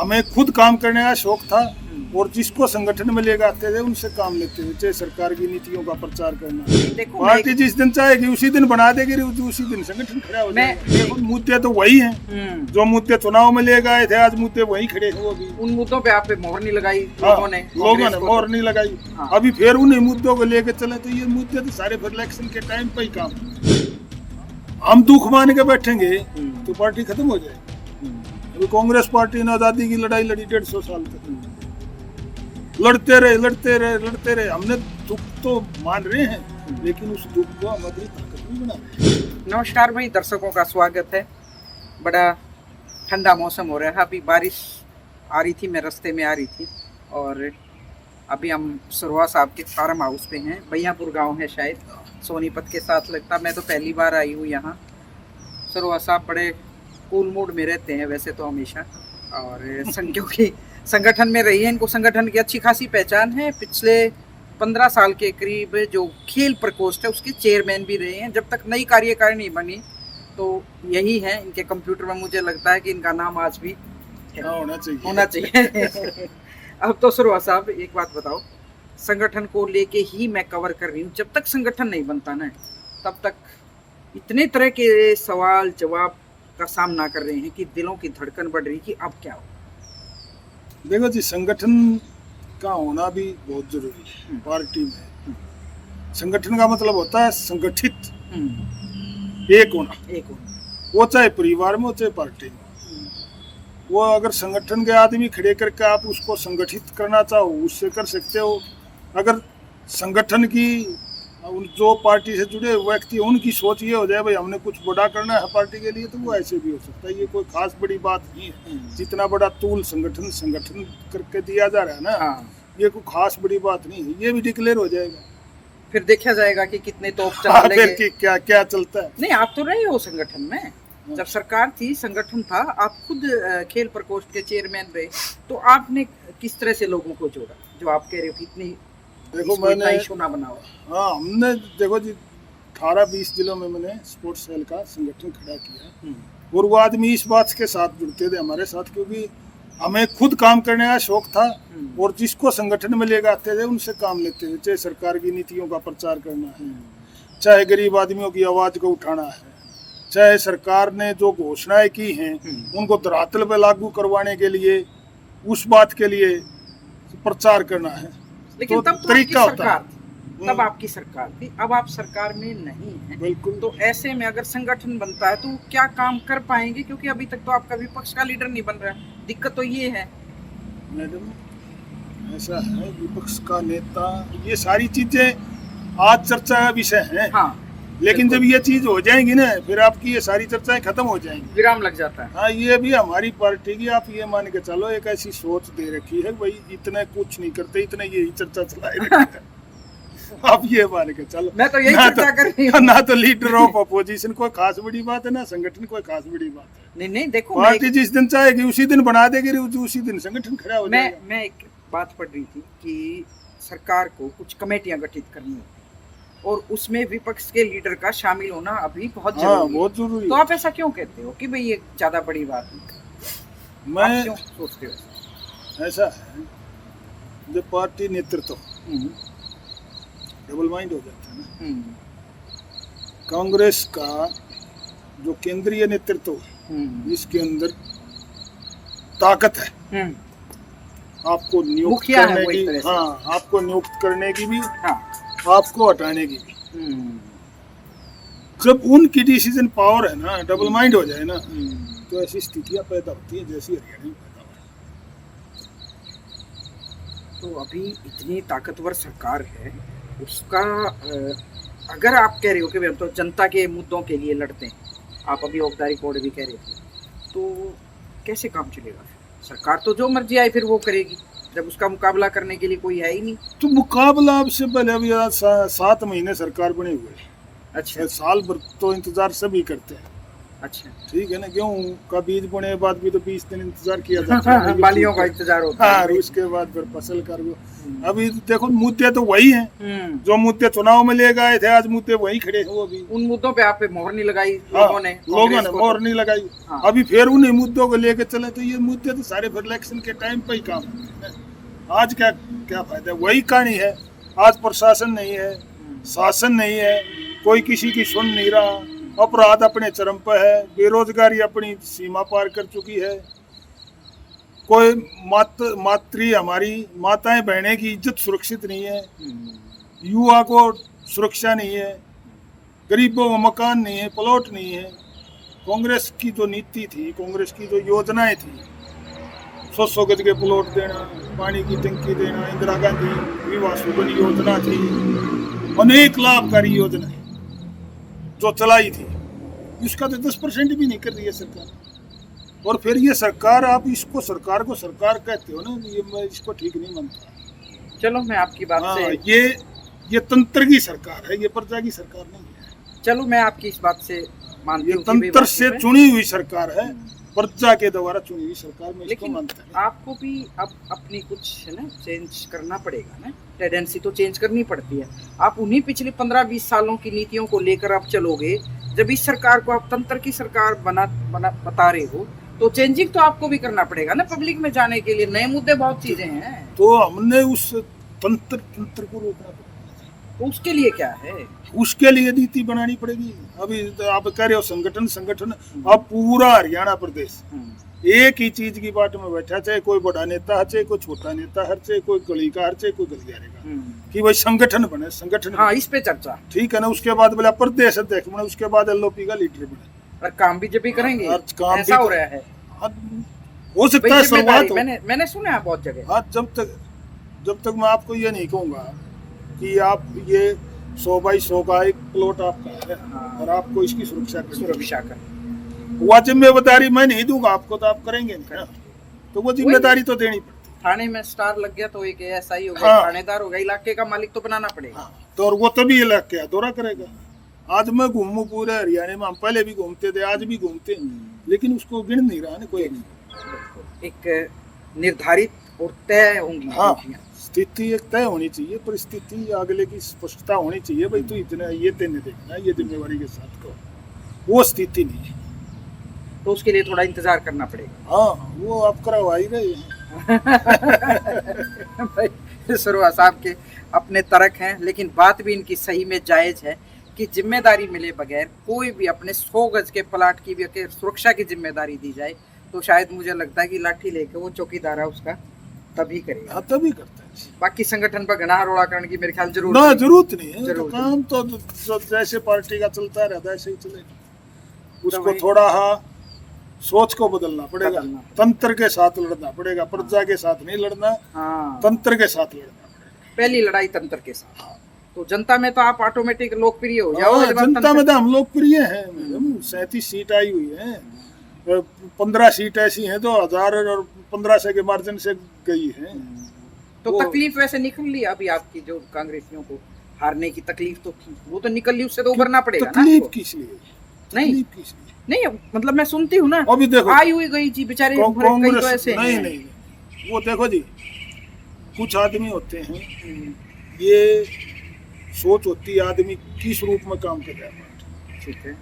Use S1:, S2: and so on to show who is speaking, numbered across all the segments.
S1: हमें खुद काम करने का शौक था और जिसको संगठन में ले आते थे उनसे काम लेते थे, चाहे सरकार की नीतियों का प्रचार करना।
S2: देखो
S1: पार्टी जिस दिन चाहेगी उसी दिन बना देगी, उसी दिन संगठन खड़ा हो जाएगा। मुद्दे तो वही हैं जो मुद्दे चुनाव में ले गए थे, आज मुद्दे वही खड़े हैं। अभी
S2: उन मुद्दों पे आप पे मोहर नहीं लगाई
S1: लोगों ने मोहर नहीं लगाई। अभी फिर उन्हीं मुद्दों को लेकर चले तो ये मुद्दे तो सारे फिर इलेक्शन के टाइम पे ही काम। हम दुख मान के बैठेंगे तो पार्टी खत्म हो जाएगी। अभी कांग्रेस पार्टी ने आजादी की लड़ाई लड़ी 150 साल तक, लड़ते रहे। हमने दुख तो मान रहे हैं लेकिन उस दुख को हमारी ताकत नहीं बना रहे।
S2: नमस्कार भाई, दर्शकों का स्वागत है। बड़ा ठंडा मौसम हो रहा है। अभी बारिश आ रही थी, मैं रास्ते में आ रही थी और अभी हम सरोहा साहब के फार्म हाउस पे हैं। बैयापुर गांव है, शायद सोनीपत के साथ लगता। मैं तो पहली बार आई हूँ यहाँ। सरोहा साहब बड़े कूल मूड में रहते हैं वैसे तो हमेशा, और क्योंकि संगठन में रही है, इनको संगठन की अच्छी खासी पहचान है। पिछले 15 साल के करीब जो खेल प्रकोष्ठ है उसके चेयरमैन भी रहे हैं। जब तक नई कार्यकारिणी बनी तो यही है इनके कंप्यूटर में। मुझे लगता है कि इनका नाम आज भी होना चाहिए। अब तो सरोहा साहब एक बात बताओ, संगठन को लेके ही मैं कवर कर रही हूँ। जब तक संगठन नहीं बनता ना तब तक इतने तरह के सवाल जवाब का सामना कर रहे हैं कि दिलों की धड़कन बढ़ रही कि अब क्या हो।
S1: देखो जी, संगठन का होना भी बहुत जरूरी है। पार्टी में संगठन का मतलब होता है संगठित एक होना, वो चाहे परिवार में हो चाहे पार्टी में। वो अगर संगठन के आदमी खड़े करके आप उसको संगठित करना चाहो उससे कर सकते हो। अगर संगठन की जो पार्टी से जुड़े व्यक्ति उनकी सोच ये हो जाए भाई हमने कुछ बड़ा करना है पार्टी के लिए, तो वो ऐसे भी हो सकता है। ये कोई खास बड़ी बात नहीं है। जितना बड़ा तूल संगठन करके दिया जा रहा है ना, ये कोई खास बड़ी बात नहीं है। ये भी डिक्लेयर हो जाएगा, फिर
S2: देखा जाएगा कि कितने तोप चलेंगे,
S1: फिर क्या क्या चलता है।
S2: नहीं, आप तो रहे हो संगठन में। जब सरकार थी, संगठन था, आप खुद खेल प्रकोष्ठ के चेयरमैन रहे, तो आपने किस तरह से लोगों को जोड़ा जो आप कह रहे हो कि इतनी
S1: देखो मैंने
S2: शोना बनाओ।
S1: हाँ, हमने देखो जी 18-20 जिलों में मैंने स्पोर्ट्स सेल का संगठन खड़ा किया और वो आदमी इस बात के साथ जुड़ते थे हमारे साथ, क्योंकि हमें खुद काम करने का शौक था और जिसको संगठन में ले आते थे उनसे काम लेते थे। चाहे सरकार की नीतियों का प्रचार करना है, चाहे गरीब आदमियों की आवाज को उठाना है, चाहे सरकार ने जो घोषणाएं की हैं उनको धरातल पे लागू करवाने के लिए उस बात के लिए प्रचार करना है।
S2: लेकिन
S1: तो
S2: तब तो
S1: तरीका होता है।
S2: तब आपकी सरकार थी, अब आप सरकार में नहीं है।
S1: बिल्कुल। तो
S2: ऐसे में अगर संगठन बनता है तो क्या काम कर पाएंगे? क्योंकि अभी तक तो आपका विपक्ष का लीडर नहीं बन रहा है। दिक्कत तो ये है
S1: मैडम, ऐसा है विपक्ष का नेता, ये सारी चीजें आज चर्चा का विषय है।
S2: हाँ,
S1: लेकिन जब ये चीज हो जाएंगी ना फिर आपकी ये सारी चर्चाएं खत्म हो जाएंगी,
S2: विराम लग जाता है।
S1: हाँ, ये भी हमारी पार्टी की आप ये मान के चलो एक ऐसी सोच दे रखी है भाई इतने कुछ नहीं करते, इतने यही चर्चा चलाए। आप ये मान के चलो,
S2: मैं तो यही चर्चा कर रही हूँ।
S1: ना तो लीडर ऑफ अपोजिशन कोई खास बड़ी बात है, ना संगठन कोई खास बड़ी बात है।
S2: नहीं, देखो
S1: पार्टी जिस दिन चाहेगी उसी दिन बना देगी, उसी दिन संगठन खड़ा हो जाएगा।
S2: मैं एक बात पढ़ रही थी कि सरकार को कुछ कमेटियां गठित करनी है और उसमें विपक्ष के लीडर का शामिल होना अभी बहुत जरूरी है। तो आप ऐसा क्यों कहते हो कि भाई ये ज्यादा बड़ी बात नहीं?
S1: मैं
S2: क्यों सोचते हो
S1: ऐसा है, जब पार्टी नेतृत्व डबल माइंड हो जाता है ना। कांग्रेस का जो केंद्रीय नेतृत्व इसके अंदर ताकत है आपको नियुक्त करने की, हाँ, आपको नियुक्त करने की भी, हाँ, आपको हटाने की भी। जब उनकी डिसीजन पावर है ना, डबल माइंड हो जाए ना, तो ऐसी स्थितियां पैदा होती है जैसी हरियाणा में पैदा हुई।
S2: तो अभी इतनी ताकतवर सरकार है, उसका अगर आप कह रहे हो कि हम तो जनता के मुद्दों के लिए लड़ते हैं, आप अभी ऑफ द रिकॉर्ड भी कह रहे थे, तो कैसे काम चलेगा? सरकार तो जो मर्जी आए फिर वो करेगी, जब उसका मुकाबला करने के लिए कोई है ही नहीं।
S1: तो मुकाबला आपसे पहले अभी 7 महीने सरकार बने हुए।
S2: अच्छा,
S1: साल भर तो इंतजार सभी करते हैं।
S2: अच्छा।
S1: ठीक है ना, गेहूं का बीज बोने के बाद भी तो 20 दिन इंतजार किया जाता है
S2: बालियों का इंतजार होता
S1: हाँ,
S2: है।
S1: और उसके बाद फिर फसल कर लो। अभी देखो मुद्दे तो वही हैं जो मुद्दे चुनाव में ले गए थे, आज मुद्दे वही खड़े हैं वो भी।
S2: उन मुद्दों पे आप पे मोहर नहीं लगाई
S1: हाँ,
S2: लोगों ने,
S1: मोहर नहीं लगाई।
S2: हाँ।
S1: अभी फिर उन्हीं मुद्दों को लेकर चले तो ये मुद्दे तो सारे फिर इलेक्शन के टाइम पे ही काम होते हैं। आज क्या क्या फायदा है, वही कहानी है। आज प्रशासन नहीं है, शासन नहीं है, कोई किसी की सुन नहीं रहा, अपराध अपने चरम पर है, बेरोजगारी अपनी सीमा पार कर चुकी है, कोई मातृ हमारी माताएं बहनें की इज्जत सुरक्षित नहीं है, युवा को सुरक्षा नहीं है, गरीबों को मकान नहीं है, प्लॉट नहीं है। कांग्रेस की जो नीति थी, कांग्रेस की जो योजनाएं थी, 100 गज के प्लॉट देना, पानी की टंकी देना, इंदिरा गांधी विवाह सुगन योजना थी, अनेक लाभकारी योजनाएं जो चलाई थी, इसका तो 10% भी नहीं कर रही है सरकार। और फिर ये सरकार, आप इसको सरकार को सरकार कहते हो ना, ये मैं इसको ठीक नहीं मानता।
S2: चलो मैं आपकी बात से
S1: ये तंत्र की सरकार है, ये प्रजा की सरकार नहीं है।
S2: चलो मैं आपकी इस बात से मानती हूँ,
S1: ये तंत्र से चुनी हुई सरकार है, प्रजा के द्वारा चुनी हुई सरकार में इसको मानता है।
S2: आपको भी अब अपनी कुछ है ना चेंज करना पड़ेगा ना, टेंडेंसी तो चेंज करनी पड़ती है। आप उन्हीं पिछले 15-20 सालों की नीतियों को लेकर आप चलोगे, जब इस सरकार को आप तंत्र की सरकार बना बता रहे हो, तो चेंजिंग तो आपको भी करना पड़ेगा ना पब्लिक में जाने के लिए। नए मुद्दे बहुत चीजें हैं,
S1: तो हमने उस तंत्र को रोकना पड़ेगा।
S2: तो उसके लिए क्या है,
S1: उसके लिए नीति बनानी पड़ेगी। अभी तो आप कह रहे हो संगठन, अब पूरा हरियाणा प्रदेश एक ही चीज की बात में बैठा, चाहे कोई बड़ा नेता है, चाहे कोई छोटा नेता है, चाहे कोई गली का है, चाहे कोई गलियारे का, कि भाई संगठन बने, संगठन
S2: हाँ, इस पे चर्चा।
S1: ठीक है ना। उसके बाद बोला प्रदेश अध्यक्ष बने, उसके बाद LOP का लीडर बने,
S2: और काम बीजेपी करेंगे, ऐसा हो रहा है।
S1: हो सकता है शुरुआत हो।
S2: मैंने सुना है बहुत जगह।
S1: हाँ, जब तक मैं आपको ये नहीं कहूँगा कि आप ये 100 बाई 100 का एक प्लॉट आपका है,
S2: हाँ।
S1: और आपको इसकी सुरक्षा
S2: कर
S1: वह जिम्मेदारी मैं नहीं दूंगा आपको, तो आप करेंगे नहीं, तो वो जिम्मेदारी तो देनी पड़ती।
S2: थाने में स्टार लग गया तो एक SI हो गया,
S1: हाँ।
S2: थानेदार हो गया, इलाके का मालिक तो बनाना पड़ेगा।
S1: हाँ, तो और वो तभी इलाके का दौरा करेगा। आज मैं घूमूं पूरे हरियाणा में, हम पहले भी घूमते थे, आज भी घूमते, लेकिन उसको गिन नहीं रहा ना कोई।
S2: एक निर्धारित और तय होंगी।
S1: हाँ, स्थिति एक तय होनी चाहिए, परिस्थिति अगले की स्पष्टता होनी चाहिए। भाई तू इतना ये तेने देखना, ये जिम्मेवारी के साथ करो, वो स्थिति नहीं है।
S2: तो उसके लिए थोड़ा इंतजार करना पड़ेगा।
S1: हाँ, वो आप करवा ही रहे हैं।
S2: भाई सरोवा साहब के अपने तर्क हैं, लेकिन बात भी इनकी सही में जायज है कि जिम्मेदारी मिले बगैर कोई भी अपने 100 गज के प्लाट की भी अगर सुरक्षा की जिम्मेदारी दी जाए, तो शायद मुझे लगता है कि लाठी लेके वो चौकीदार है उसका तभी करेगा।
S1: हाँ, तभी करता है।
S2: बाकी संगठन पर घना रोड़ा करने की मेरे ख्याल
S1: जरूरत नहीं है। तो काम तो जैसे पार्टी का चलता रहता है, ऐसे ही चलेगा। उसको थोड़ा सोच को बदलना पड़ेगा, तंत्र के साथ लड़ना पड़ेगा, प्रजा के साथ नहीं लड़ना। हाँ। तंत्र के साथ लड़ना पड़ेगा।
S2: पहली लड़ाई तंत्र के साथ। हाँ। तो जनता में तो आप ऑटोमेटिक लोकप्रिय हो जाओ।
S1: जनता में तो हम लोकप्रिय हैं मैडम। 37 सीट आई हुई है, 15 सीट ऐसी हैं तो 1000 और 1500 के मार्जिन से गई है।
S2: तो तकलीफ वैसे निकल ली अभी आपकी, जो कांग्रेसियों को हारने की तकलीफ तो थी, वो तो निकल ली, उससे तो उभरना पड़ेगा।
S1: तकलीफ किस लिए?
S2: नहीं, मतलब मैं सुनती हूँ ना,
S1: अभी देखो
S2: आई हुई गई जी बेचारे कई तो ऐसे
S1: नहीं, वो देखो जी, कुछ आदमी होते हैं, ये सोच होती है आदमी किस रूप में काम कर रहा है।
S2: ठीक है,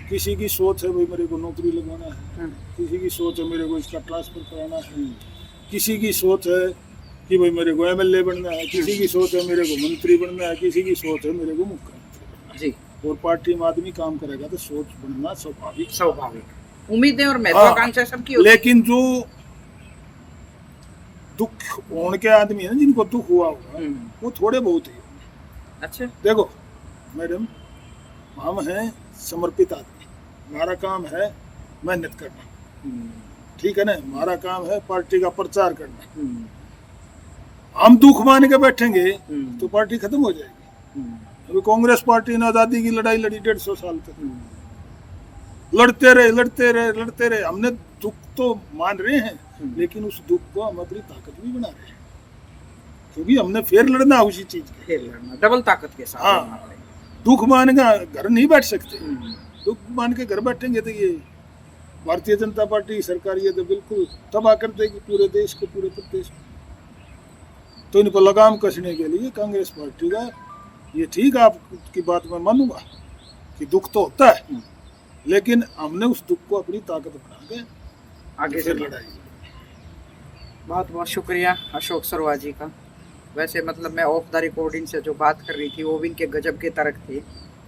S1: किसी की सोच है भाई मेरे को नौकरी लगवाना है, किसी की सोच है मेरे को इसका ट्रांसफर कराना है, किसी की सोच है कि भाई मेरे को MLA बनना है, किसी की सोच है मेरे को मंत्री बनना है, किसी की सोच है मेरे को मुख्यमंत्री बनना है जी। और पार्टी में आदमी काम करेगा तो सोच बनना स्वाभाविक
S2: उम्मीदें और महत्वाकांक्षा सबकी होती है।
S1: लेकिन जो दुख होने के आदमी है, जिनको दुख हुआ होगा, वो थोड़े बहुत ही।
S2: अच्छा,
S1: देखो मैडम, हम हैं समर्पित आदमी, हमारा काम है मेहनत करना, ठीक है ना, हमारा काम है पार्टी का प्रचार करना। हम दुख मान के बैठेंगे तो पार्टी खत्म हो जाएगी। अभी कांग्रेस पार्टी ने आजादी की लड़ाई लड़ी 150 साल तक, लड़ते रहे। हमने दुख तो मान रहे हैं, लेकिन उस दुख को हम अपनी ताकत भी बना रहे हैं, क्योंकि हमने फिर लड़ना उसी चीज के,
S2: डबल ताकत के साथ।
S1: हाँ, दुख मान के घर नहीं बैठ सकते, दुख मान के घर बैठेंगे तो ये भारतीय जनता पार्टी सरकार ये तो बिल्कुल तबाह कर देगी पूरे देश को, पूरे प्रदेश को। तो इन पर लगाम कसने के लिए कांग्रेस पार्टी का ये ठीक है, आपकी बात मैं मानूंगा कि दुख तो होता है, लेकिन हमने उस दुख को अपनी ताकत बना के
S2: आगे
S1: फिर
S2: चलिए।
S1: लड़ाई।
S2: बहुत बहुत शुक्रिया अशोक सरवा जी का। वैसे मतलब मैं ऑफ द रिकॉर्डिंग से जो बात कर रही थी वो भी इनके गजब के तर्क थे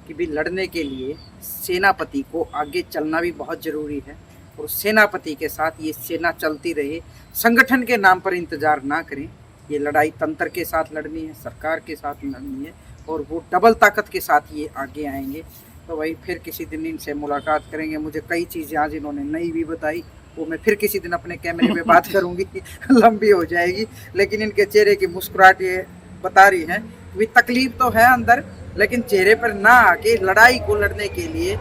S2: कि भी लड़ने के लिए सेनापति को आगे चलना भी बहुत ज़रूरी है, और सेनापति के साथ ये सेना चलती रहे, संगठन के नाम पर इंतज़ार ना करें। ये लड़ाई तंत्र के साथ लड़नी है, सरकार के साथ लड़नी है, और वो डबल ताकत के साथ ये आगे आएंगे। तो वही फिर किसी दिन इनसे मुलाकात करेंगे। मुझे कई चीज़ें आज इन्होंने नई भी बताई, वो मैं फिर किसी दिन अपने कैमरे पे बात करूंगी लंबी हो जाएगी, लेकिन इनके चेहरे की मुस्कुराहट ये बता रही है कि तकलीफ तो है अंदर, लेकिन चेहरे पर ना आके लड़ाई को लड़ने के लिए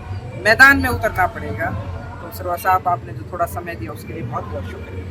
S2: मैदान में उतरना पड़ेगा। तो सरवा साहब, आपने जो थोड़ा समय दिया उसके लिए बहुत बहुत शुक्रिया।